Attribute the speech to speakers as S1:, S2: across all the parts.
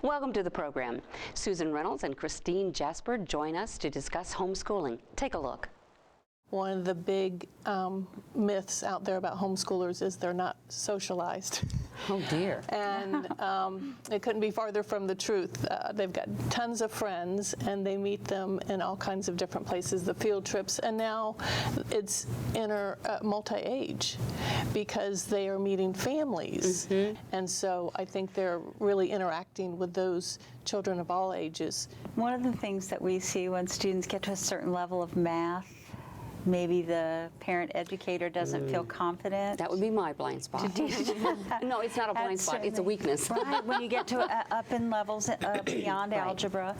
S1: Welcome to the program. Susan Reynolds and Christine Jasper join us to discuss homeschooling. Take a look.
S2: One of the big myths out there about homeschoolers is they're not socialized.
S1: Oh dear.
S2: And it couldn't be farther from the truth. They've got tons of friends and they meet them in all kinds of different places, the field trips, and now it's multi-age because they are meeting families. Mm-hmm. And so I think they're really interacting with those children of all ages.
S3: One of the things that we see when students get to a certain level of math, maybe the parent educator doesn't feel confident.
S1: That would be my blind spot. No, it's not a blind spot, it's a weakness.
S3: Right, when you get to up in levels beyond algebra,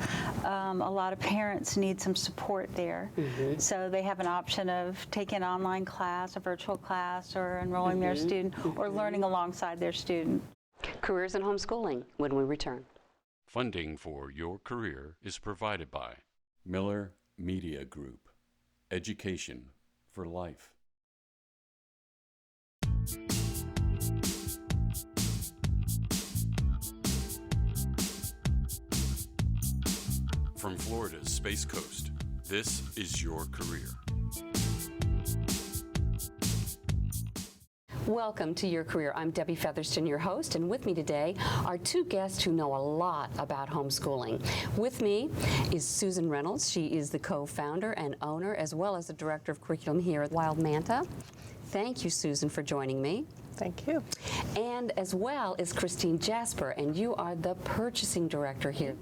S3: a lot of parents need some support there. Mm-hmm. So they have an option of taking an online class, a virtual class, or enrolling their student, or learning alongside their student.
S1: Careers in homeschooling when we return.
S4: Funding for your career is provided by Miller Media Group. Education for life. From Florida's Space Coast, this is Your Career.
S1: Welcome to Your Career. I'm Debbie Featherston, your host, and with me today are two guests who know a lot about homeschooling. With me is Susan Reynolds. She is the co-founder and owner, as well as the director of curriculum here at Wild Manta. Thank you, Susan, for joining me.
S2: Thank you.
S1: And as well is Christine Jasper, and you are the purchasing director here.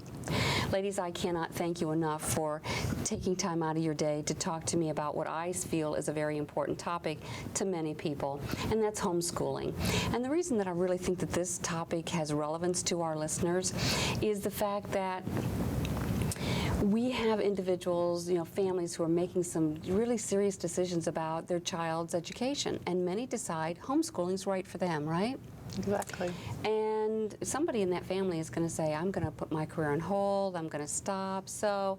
S1: Ladies, I cannot thank you enough for taking time out of your day to talk to me about what I feel is a very important topic to many people, and that's homeschooling. And the reason that I really think that this topic has relevance to our listeners is the fact that we have individuals, families who are making some really serious decisions about their child's education, and many decide homeschooling's right for them, right?
S2: Exactly.
S1: And somebody in that family is going to say, I'm going to put my career on hold, I'm going to stop. So,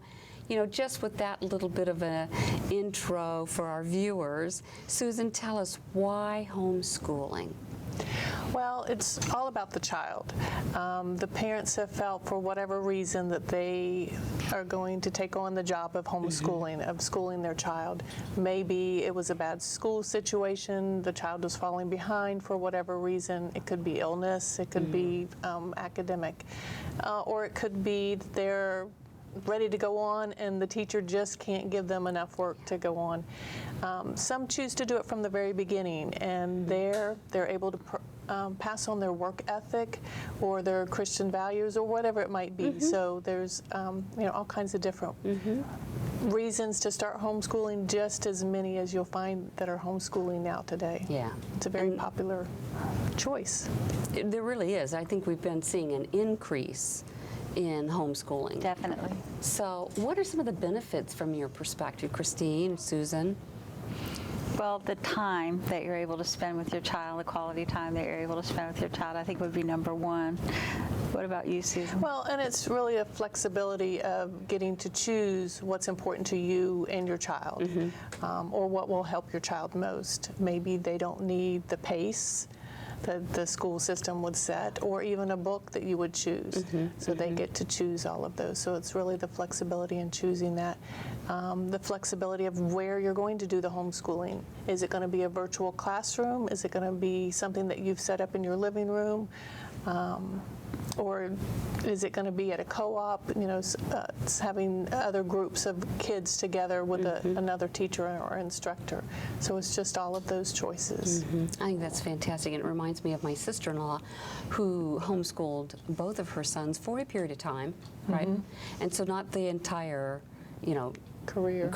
S1: just with that little bit of an intro for our viewers, Susan, tell us why homeschooling?
S2: Well, it's all about the child. The parents have felt, for whatever reason, that they are going to take on the job of homeschooling, of schooling their child. Maybe it was a bad school situation, the child was falling behind for whatever reason. It could be illness, it could be academic, or it could be they're ready to go on and the teacher just can't give them enough work to go on. Some choose to do it from the very beginning, and they're able to pass on their work ethic or their Christian values or whatever it might be. So there's all kinds of different reasons to start homeschooling, just as many as you'll find that are homeschooling now today.
S1: Yeah.
S2: It's a very popular choice.
S1: There really is. I think we've been seeing an increase in homeschooling.
S3: Definitely.
S1: So what are some of the benefits from your perspective, Christine, Susan?
S3: Well, the time that you're able to spend with your child, the quality time that you're able to spend with your child, I think would be number one. What about you, Susan?
S2: Well, and it's really a flexibility of getting to choose what's important to you and your child, or what will help your child most. Maybe they don't need the pace that the school system would set, or even a book that you would choose. So they get to choose all of those. So it's really the flexibility in choosing that. The flexibility of where you're going to do the homeschooling. Is it going to be a virtual classroom? Is it going to be something that you've set up in your living room? Or is it going to be at a co-op, having other groups of kids together with another teacher or instructor? So it's just all of those choices.
S1: I think that's fantastic. And it reminds me of my sister-in-law who homeschooled both of her sons for a period of time, right? And so not the entire, career,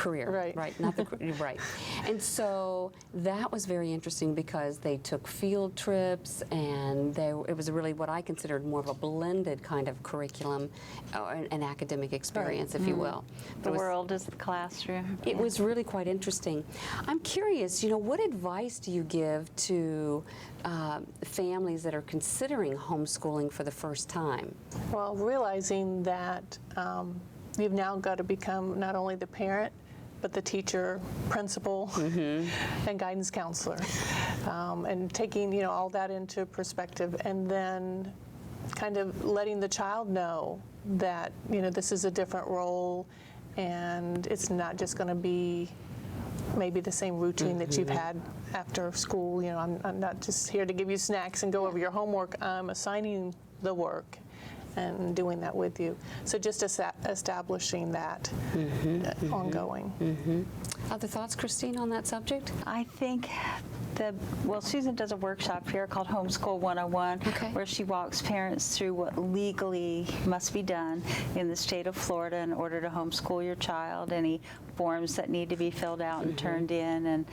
S1: right? Not the right. And so that was very interesting because they took field trips, and it was really what I considered more of a blended kind of curriculum, an academic experience, if you will.
S3: The world is the classroom.
S1: It was really quite interesting. I'm curious, what advice do you give to families that are considering homeschooling for the first time?
S2: Well, realizing that you've now got to become not only the parent, but the teacher, principal, and guidance counselor, and taking all that into perspective, and then kind of letting the child know that, this is a different role, and it's not just going to be maybe the same routine that you've had after school. I'm not just here to give you snacks and go over your homework. I'm assigning the work and doing that with you. So just establishing that ongoing.
S1: Other thoughts, Christine, on that subject?
S3: I think Susan does a workshop here called Homeschool 101, where she walks parents through what legally must be done in the state of Florida in order to homeschool your child, any forms that need to be filled out and turned in, and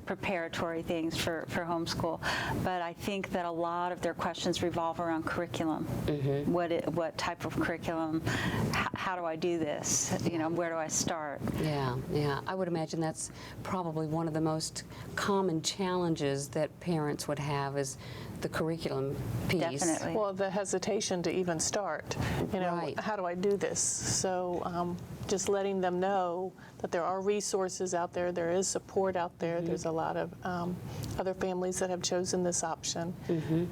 S3: preparatory things for homeschool. But I think that a lot of their questions revolve around curriculum. What type of curriculum? How do I do this? Where do I start?
S1: Yeah. I would imagine that's probably one of the most common challenges that parents would have is the curriculum piece.
S3: Definitely.
S2: Well, the hesitation to even start.
S1: Right.
S2: How do I do this? So just letting them know that there are resources out there, there is support out there. There's a lot of other families that have chosen this option,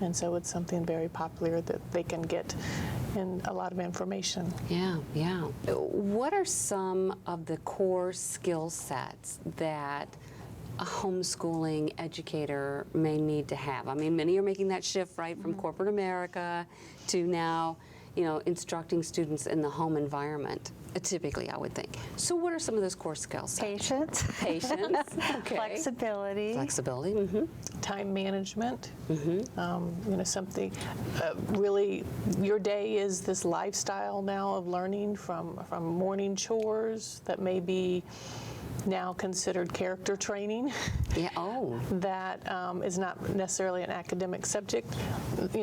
S2: and so it's something very popular that they can get in a lot of information.
S1: Yeah. What are some of the core skill sets that a homeschooling educator may need to have? I mean, many are making that shift, right, from corporate America to now, instructing students in the home environment, typically, I would think. So what are some of those core skills?
S3: Patience.
S1: Okay.
S3: Flexibility.
S2: Time management, something really, your day is this lifestyle now of learning from morning chores that may be now considered character training.
S1: Yeah. Oh.
S2: That is not necessarily an academic subject,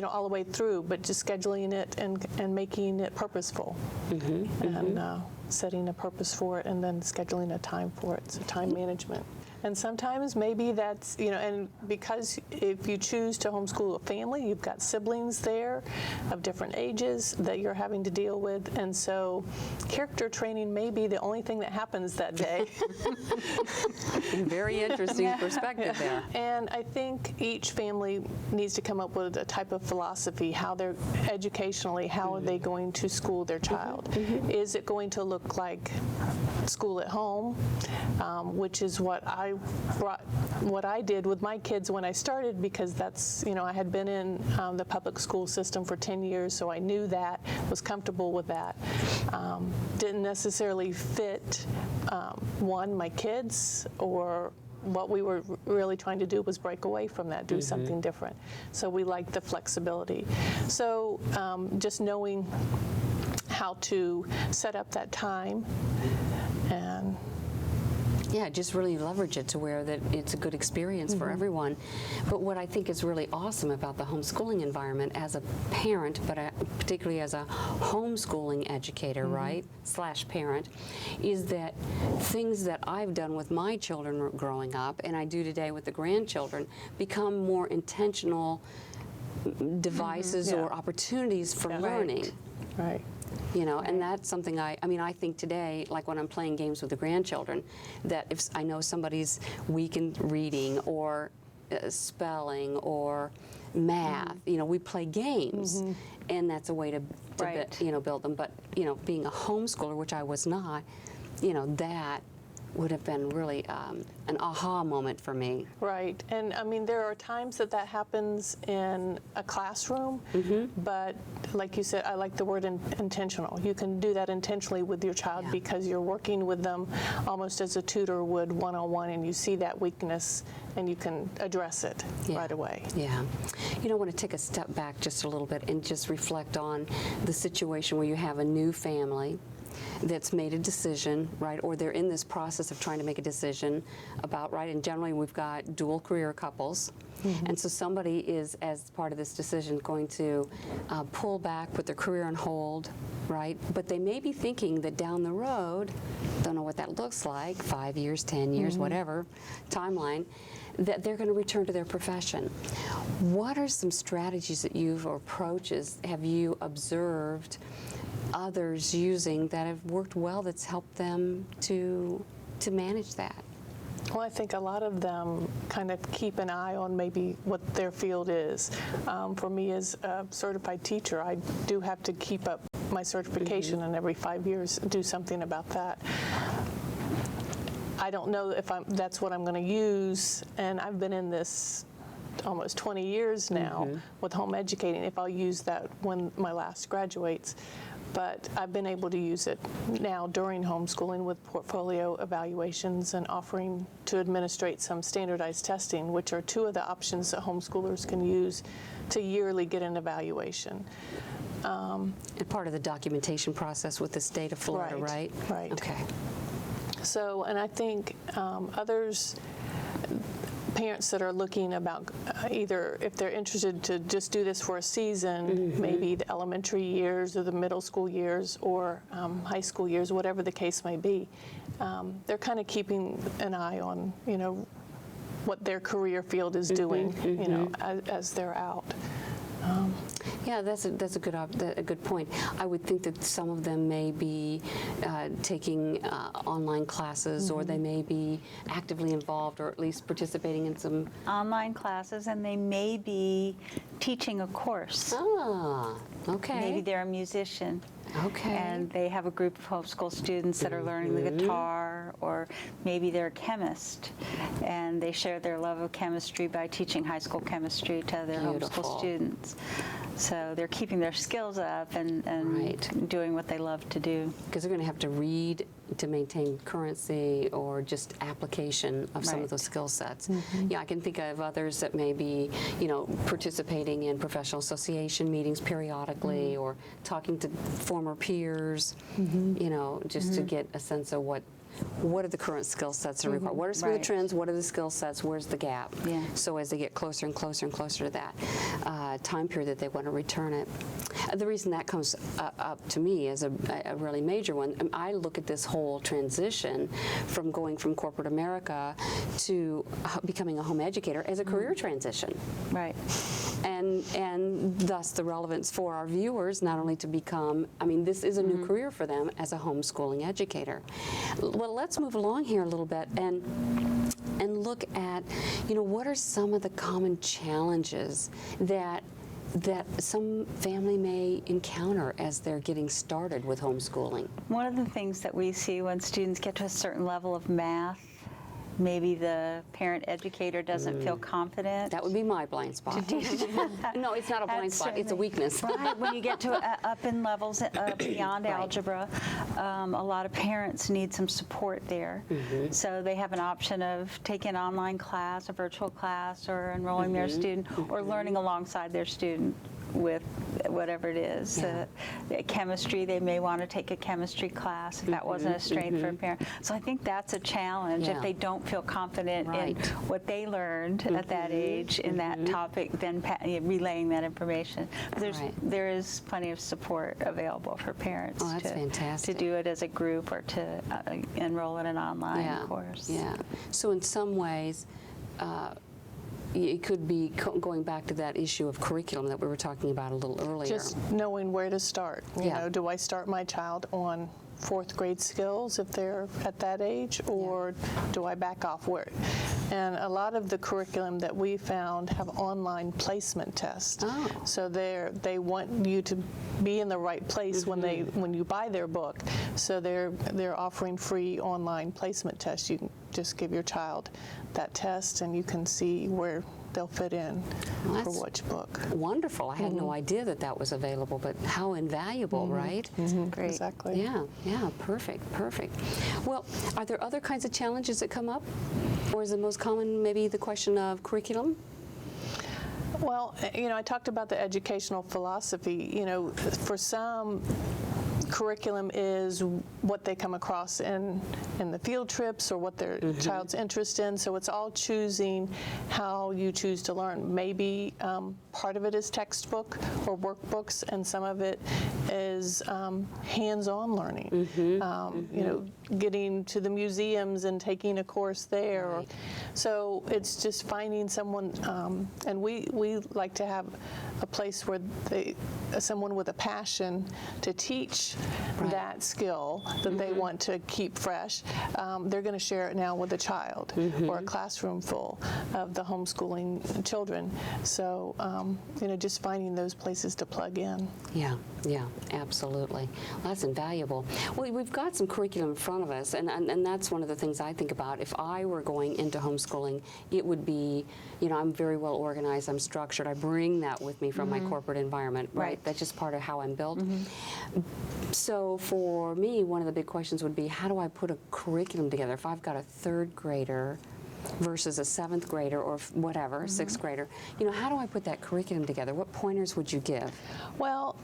S2: all the way through, but just scheduling it and making it purposeful, and setting a purpose for it, and then scheduling a time for it. So time management. And sometimes maybe that's, and because if you choose to homeschool a family, you've got siblings there of different ages that you're having to deal with. And so character training may be the only thing that happens that day.
S1: Very interesting perspective there.
S2: And I think each family needs to come up with a type of philosophy, how they're educationally, how are they going to school their child? Is it going to look like school at home, which is what I did with my kids when I started, because that's, I had been in the public school system for 10 years, so I knew that, was comfortable with that. Didn't necessarily fit, my kids, or what we were really trying to do was break away from that, do something different. So we liked the flexibility. So just knowing how to set up that time, and
S1: Yeah, just really leverage it to where that it's a good experience for everyone. But what I think is really awesome about the homeschooling environment as a parent, but particularly as a homeschooling educator, right, / parent, is that things that I've done with my children growing up, and I do today with the grandchildren, become more intentional devices or opportunities for learning.
S2: Right.
S1: And that's something I think today, like when I'm playing games with the grandchildren, that if I know somebody's weak in reading or spelling or math, we play games, and that's a way to build them. But, being a homeschooler, which I was not, that would have been really an aha moment for me.
S2: Right, and there are times that happens in a classroom, but like you said, I like the word intentional. You can do that intentionally with your child because you're working with them almost as a tutor would one-on-one, and you see that weakness and you can address it right away.
S1: Yeah. I want to take a step back just a little bit and just reflect on the situation where you have a new family that's made a decision, right, or they're in this process of trying to make a decision about, right, and generally we've got dual career couples, and so somebody is, as part of this decision, going to pull back, put their career on hold, right, but they may be thinking that down the road, don't know what that looks like, 5 years, 10 years, whatever timeline, that they're going to return to their profession. What are some strategies that or approaches have you observed others using that have worked well, that's helped them to manage that?
S2: Well, I think a lot of them kind of keep an eye on maybe what their field is. For me as a certified teacher, I do have to keep up my certification and every 5 years do something about that. I don't know if that's what I'm going to use, and I've been in this almost 20 years now with home educating, if I'll use that when my last graduates. But I've been able to use it now during homeschooling with portfolio evaluations and offering to administrate some standardized testing, which are two of the options that homeschoolers can use to yearly get an evaluation.
S1: And part of the documentation process with the state of Florida, right?
S2: Right.
S1: Okay.
S2: So, and I think parents that are looking about either if they're interested to just do this for a season, maybe the elementary years or the middle school years or high school years, whatever the case may be, they're kind of keeping an eye on, what their career field is doing, as they're out.
S1: Yeah, that's a good point. I would think that some of them may be taking online classes, or they may be actively involved, or at least participating in some
S3: Online classes, and they may be teaching a course.
S1: Ah, okay.
S3: Maybe they're a musician.
S1: Okay.
S3: And they have a group of homeschool students that are learning the guitar, or maybe they're a chemist, and they share their love of chemistry by teaching high school chemistry to their homeschool students. So they're keeping their skills up and doing what they love to do.
S1: Because they're going to have to read to maintain currency or just application of some of those skill sets. Yeah, I can think of others that may be, participating in professional association meetings periodically, or talking to former peers, just to get a sense of what are the current skill sets that are required? What are some of the trends? What are the skill sets? Where's the gap?
S3: Yeah.
S1: So as they get closer and closer and closer to that time period that they want to return it. The reason that comes up to me as a really major one, I look at this whole transition from going from corporate America to becoming a home educator as a career transition.
S3: Right.
S1: And thus the relevance for our viewers, not only to become, this is a new career for them as a homeschooling educator. Well, let's move along here a little bit and look at, what are some of the common challenges that some family may encounter as they're getting started with homeschooling?
S3: One of the things that we see when students get to a certain level of math, maybe the parent educator doesn't feel confident.
S1: That would be my blind spot. No, it's not a blind spot. It's a weakness.
S3: Right. When you get to up in levels beyond algebra, a lot of parents need some support there. So they have an option of taking an online class, a virtual class, or enrolling their student, or learning alongside their student with whatever it is. Chemistry, they may want to take a chemistry class if that wasn't a strength for a parent. So I think that's a challenge if they don't feel confident in what they learned at that age in that topic, then relaying that information. There is plenty of support available for parents to do it as a group or to enroll in an online course.
S1: Yeah. So in some ways, it could be going back to that issue of curriculum that we were talking about a little earlier.
S2: Just knowing where to start. You know, do I start my child on 4th grade skills if they're at that age, or do I back off where? And a lot of the curriculum that we found have online placement tests. So they want you to be in the right place when you buy their book. So they're offering free online placement tests. You can just give your child that test and you can see where they'll fit in for which book.
S1: Wonderful. I had no idea that was available, but how invaluable, right?
S3: Great.
S2: Exactly.
S1: Yeah, perfect. Well, are there other kinds of challenges that come up? Or is the most common maybe the question of curriculum?
S2: Well, I talked about the educational philosophy. For some, curriculum is what they come across in the field trips or what their child's interest in. So it's all choosing how you choose to learn. Maybe part of it is textbook or workbooks, and some of it is hands-on learning. getting to the museums and taking a course there.
S1: Right.
S2: So it's just finding someone, and we like to have a place where someone with a passion to teach that skill that they want to keep fresh. They're going to share it now with a child or a classroom full of the homeschooling children. So, just finding those places to plug in.
S1: Yeah, absolutely. Well, that's invaluable. Well, we've got some curriculum in front of us, and that's one of the things I think about. If I were going into homeschooling, it would be, I'm very well organized, I'm structured, I bring that with me from my corporate environment, right? That's just part of how I'm built. So for me, one of the big questions would be, how do I put a curriculum together? If I've got a third grader versus a seventh grader or whatever, sixth grader, how do I put that curriculum together? What pointers would you give?
S2: Well,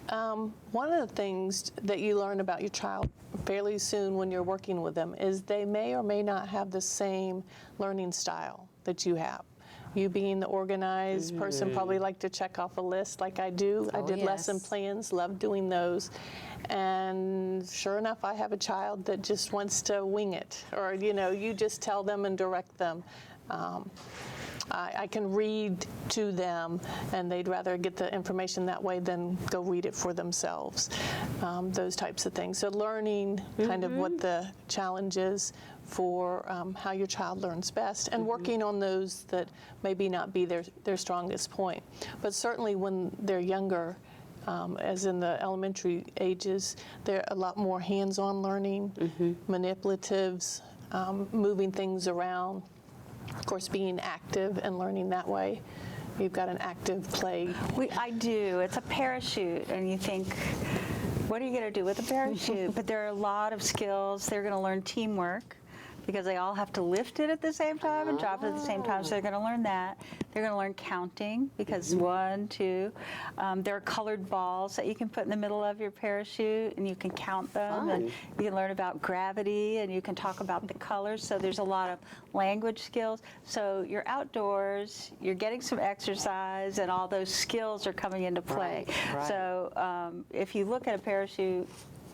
S2: one of the things that you learn about your child fairly soon when you're working with them is they may or may not have the same learning style that you have. You being the organized person probably like to check off a list like I do. I did lesson plans, love doing those. And sure enough, I have a child that just wants to wing it, or you just tell them and direct them. I can read to them, and they'd rather get the information that way than go read it for themselves. Those types of things. So learning kind of what the challenge is for how your child learns best, and working on those that maybe not be their strongest point. But certainly when they're younger, as in the elementary ages, they're a lot more hands-on learning, manipulatives, moving things around. Of course, being active and learning that way. You've got an active play.
S3: I do. It's a parachute, and you think, what are you going to do with a parachute? But there are a lot of skills. They're going to learn teamwork, because they all have to lift it at the same time and drop it at the same time, so they're going to learn that. They're going to learn counting, because 1, 2. There are colored balls that you can put in the middle of your parachute, and you can count them, and you can learn about gravity, and you can talk about the colors. So there's a lot of language skills. So you're outdoors, you're getting some exercise, and all those skills are coming into play.
S1: Right.
S3: So if you look at a parachute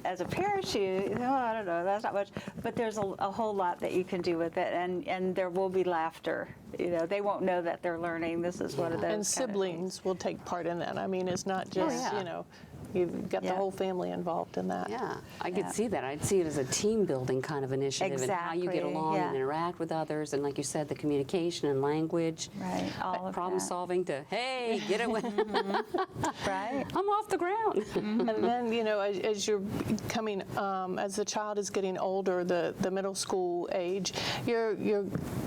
S3: as a parachute, I don't know, that's not much, but there's a whole lot that you can do with it, and there will be laughter. They won't know that they're learning. This is one of those.
S2: And siblings will take part in that. I mean, it's not just, you've got the whole family involved in that.
S1: Yeah, I could see that. I'd see it as a team building kind of initiative, and how you get along and interact with others, and like you said, the communication and language,
S3: all of
S1: problem
S3: that.
S1: solving to, hey, get away.
S3: Right.
S1: I'm off the ground.
S2: And then, as you're coming, as the child is getting older, the middle school age, you're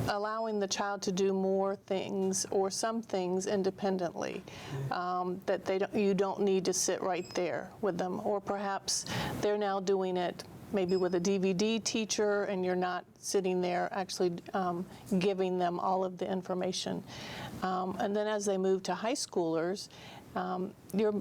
S2: allowing the child to do more things, or some things independently, that you don't need to sit right there with them, or perhaps they're now doing it maybe with a DVD teacher, and you're not sitting there actually giving them all of the information. And then as they move to high schoolers, you're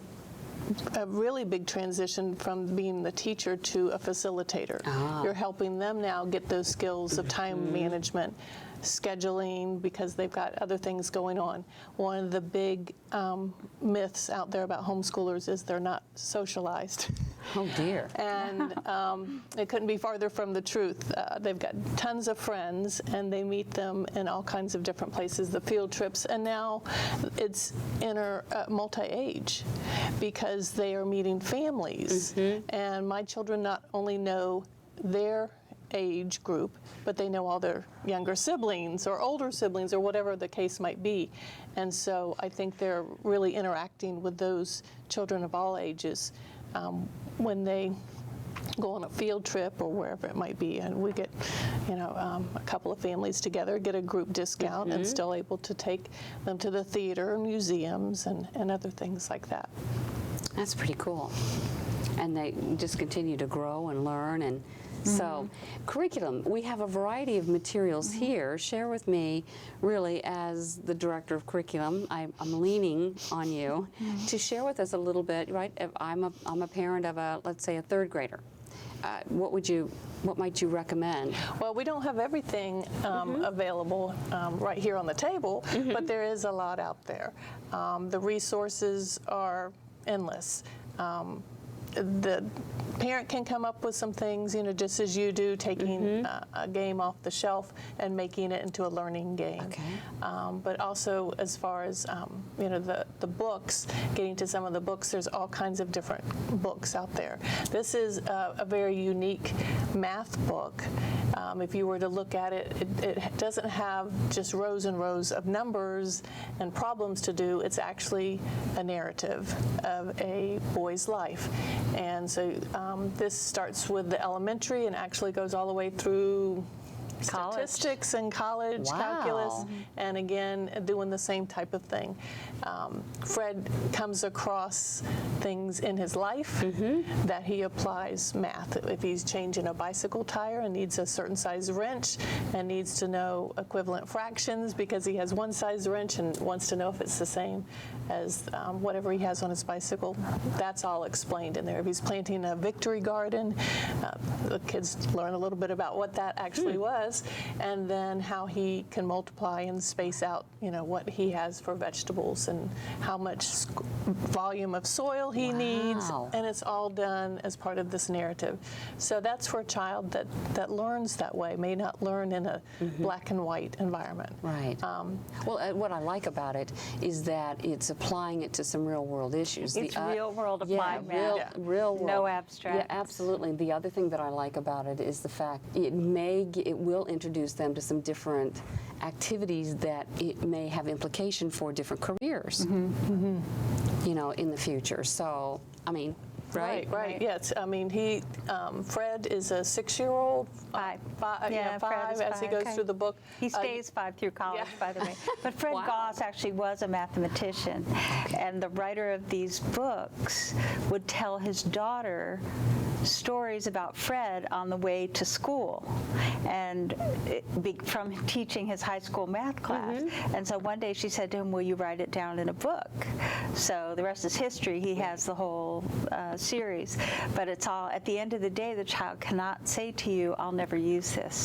S2: a really big transition from being the teacher to a facilitator. You're helping them now get those skills of time management, scheduling, because they've got other things going on. One of the big myths out there about homeschoolers is they're not socialized.
S1: Oh dear.
S2: And it couldn't be farther from the truth. They've got tons of friends, and they meet them in all kinds of different places, the field trips, and now it's multi-age, because they are meeting families. And my children not only know their age group, but they know all their younger siblings or older siblings or whatever the case might be. And so I think they're really interacting with those children of all ages when they go on a field trip or wherever it might be. And we get, a couple of families together, get a group discount, and still able to take them to the theater and museums and other things like that.
S1: That's pretty cool. And they just continue to grow and learn. And so, curriculum, we have a variety of materials here. Share with me, really, as the director of curriculum, I'm leaning on you to share with us a little bit, right? If I'm a parent of let's say a third grader. What might you recommend?
S2: Well, we don't have everything available right here on the table, but there is a lot out there. The resources are endless. the parent can come up with some things, just as you do, taking a game off the shelf and making it into a learning game.
S1: Okay.
S2: But also, as far as the books, getting to some of the books, there's all kinds of different books out there. This is a very unique math book. If you were to look at it, it doesn't have just rows and rows of numbers and problems to do. It's actually a narrative of a boy's life. And so this starts with the elementary and actually goes all the way through statistics and college calculus, and again, doing the same type of thing. Fred comes across things in his life that he applies math. If he's changing a bicycle tire and needs a certain size wrench and needs to know equivalent fractions because he has one size wrench and wants to know if it's the same as whatever he has on his bicycle, that's all explained in there. If he's planting a victory garden, the kids learn a little bit about what that actually was, and then how he can multiply and space out, what he has for vegetables and how much volume of soil he needs, and it's all done as part of this narrative. So that's for a child that learns that way, may not learn in a black and white environment.
S1: Right. Well, what I like about it is that it's applying it to some real world issues.
S3: It's real world applied math.
S1: Real world.
S3: No abstract.
S1: Yeah, absolutely. The other thing that I like about it is the fact it will introduce them to some different activities that it may have implication for different careers, in the future. So, right?
S2: Right. Yes. Fred is a 6-year-old.
S3: Five.
S2: Five as he goes through the book.
S3: He stays 5 through college, by the way. But Fred Goss actually was a mathematician, and the writer of these books would tell his daughter stories about Fred on the way to school, and from teaching his high school math class. And so one day she said to him, "Will you write it down in a book?" So the rest is history. He has the whole series, but it's all, at the end of the day, the child cannot say to you, "I'll never use this."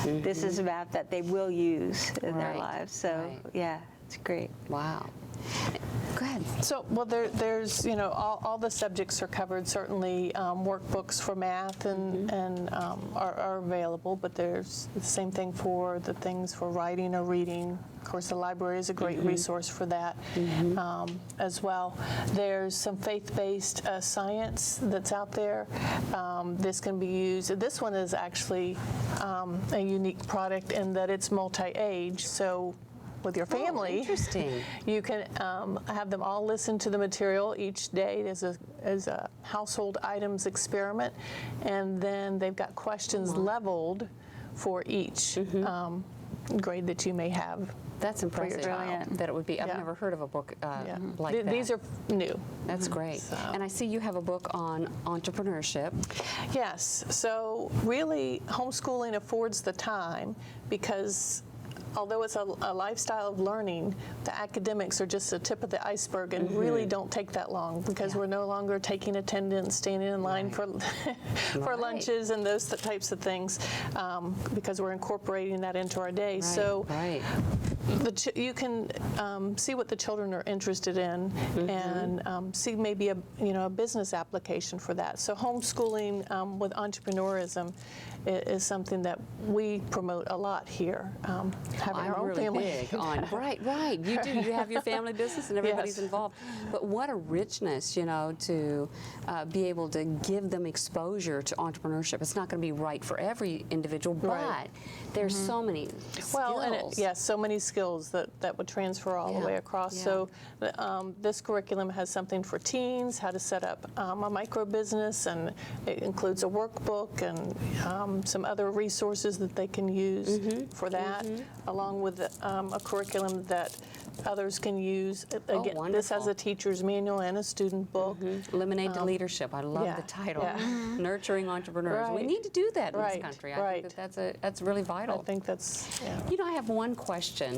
S3: This is math that they will use in their lives. So yeah, it's great.
S1: Wow. Go ahead.
S2: So, there's, all the subjects are covered. Certainly, workbooks for math and are available, but there's the same thing for the things for writing or reading. Of course, the library is a great resource for that as well. There's some faith-based science that's out there. This can be used. This one is actually a unique product in that it's multi-age. So, with your family,
S1: interesting.
S2: You can have them all listen to the material each day as a household items experiment, and then they've got questions leveled for each grade that you may have.
S1: That's impressive.
S3: Brilliant.
S1: That it would be. I've never heard of a book like that.
S2: These are new.
S1: That's great.
S2: So.
S1: And I see you have a book on entrepreneurship.
S2: Yes. So really, homeschooling affords the time because although it's a lifestyle of learning, the academics are just the tip of the iceberg and really don't take that long because we're no longer taking attendance, standing in line for lunches and those types of things because we're incorporating that into our day. So you can see what the children are interested in and see maybe a business application for that. So homeschooling with entrepreneurism is something that we promote a lot here. Having our own
S1: really
S2: family.
S1: Big on right. You do. You have your family business and everybody's involved. But what a richness, to be able to give them exposure to entrepreneurship. It's not going to be right for every individual, but there's so many skills.
S2: Well, and so many skills that would transfer all the way across. So this curriculum has something for teens, how to set up a micro business, and it includes a workbook and some other resources that they can use for that, along with a curriculum that others can use. Again, this has a teacher's manual and a student book.
S1: Lemonade to Leadership. I love the title. Nurturing entrepreneurs. We need to do that in this country. I think that's really vital.
S2: I think that's,
S1: I have one question.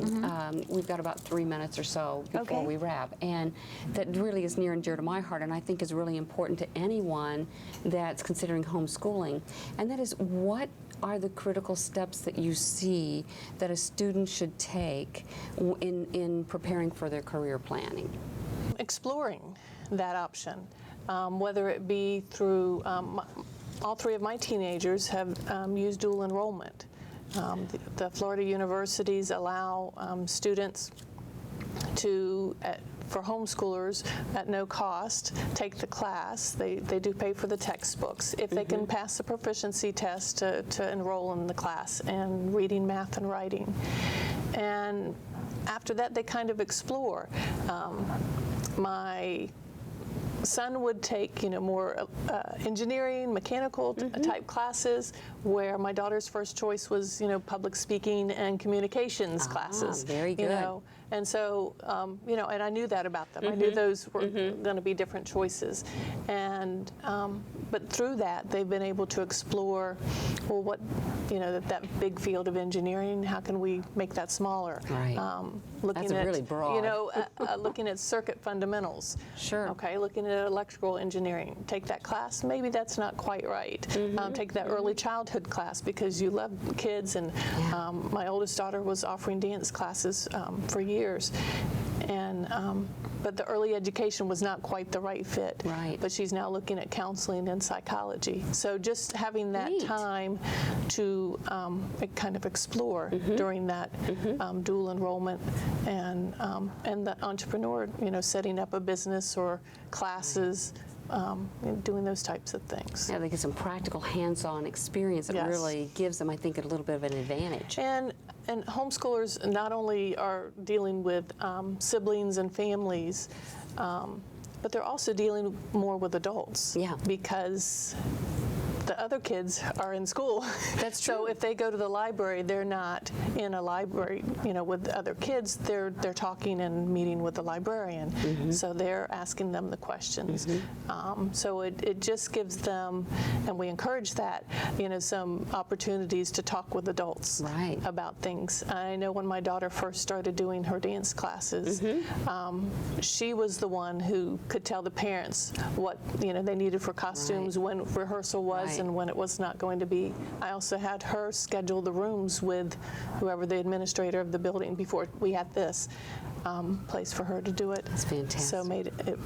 S1: We've got about 3 minutes or so before we wrap, and that really is near and dear to my heart, and I think is really important to anyone that's considering homeschooling, and that is, what are the critical steps that you see that a student should take in preparing for their career planning?
S2: exploring that option. whether it be through, all three of my teenagers have used dual enrollment. The Florida universities allow students to, for homeschoolers at no cost, take the class. They do pay for the textbooks if they can pass the proficiency test to enroll in the class and reading, math, and writing. And after that, they kind of explore. My son would take, more engineering, mechanical type classes, where my daughter's first choice was, public speaking and communications classes.
S1: Very good.
S2: And so, and I knew that about them. I knew those were going to be different choices. And, but through that, they've been able to explore, well, what, that big field of engineering, how can we make that smaller?
S1: Right.
S2: Looking
S1: That's
S2: at,
S1: really broad.
S2: looking at circuit fundamentals.
S1: Sure.
S2: Okay, looking at electrical engineering. Take that class, maybe that's not quite right. Take that early childhood class because you love kids, and my oldest daughter was offering dance classes for years. And but the early education was not quite the right fit.
S1: Right.
S2: But she's now looking at counseling and psychology. So just having that
S1: Neat.
S2: time to kind of explore during that dual enrollment, and the entrepreneur, setting up a business or classes, doing those types of things.
S1: Yeah, they get some practical hands-on experience that
S2: Yes.
S1: really gives them, I think, a little bit of an advantage.
S2: And homeschoolers not only are dealing with siblings and families, but they're also dealing more with adults.
S1: Yeah.
S2: Because the other kids are in school.
S1: That's
S2: So
S1: true.
S2: if they go to the library, they're not in a library, with other kids. They're talking and meeting with the librarian. So they're asking them the questions. So it just gives them, and we encourage that, some opportunities to talk with adults
S1: Right.
S2: about things. I know when my daughter first started doing her dance classes, she was the one who could tell the parents what they needed for costumes, when rehearsal was,
S1: Right.
S2: and when it was not going to be. I also had her schedule the rooms with whoever the administrator of the building before we had this place for her to do it.
S1: That's fantastic.
S2: So made it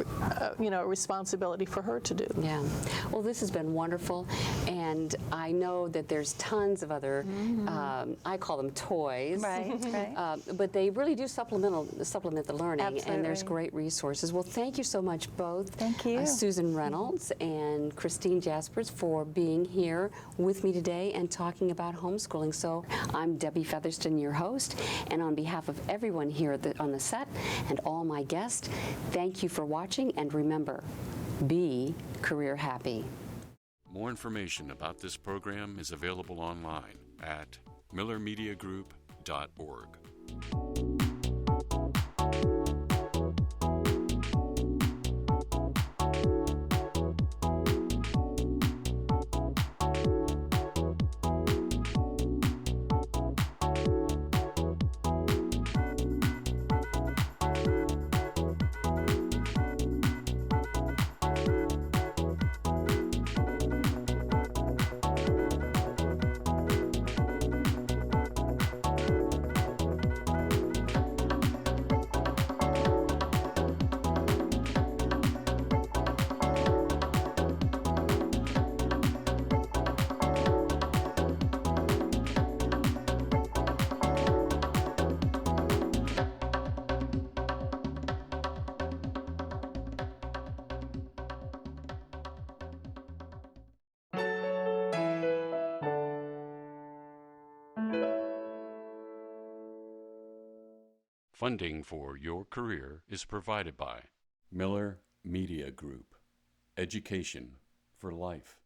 S2: a responsibility for her to do.
S1: Yeah. Well, this has been wonderful, and I know that there's tons of other, I call them toys.
S3: Right, right.
S1: But they really do supplement the learning, and there's
S3: Absolutely.
S1: great resources. Well, thank you so much both.
S3: Thank you.
S1: Susan Reynolds and Christine Jaspers for being here with me today and talking about homeschooling. So I'm Debbie Featherston, your host, and on behalf of everyone here on the set and all my guests, thank you for watching, and remember, be career happy.
S4: More information about this program is available online at millermediagroup.org. Funding for your career is provided by Miller Media Group. Education for life.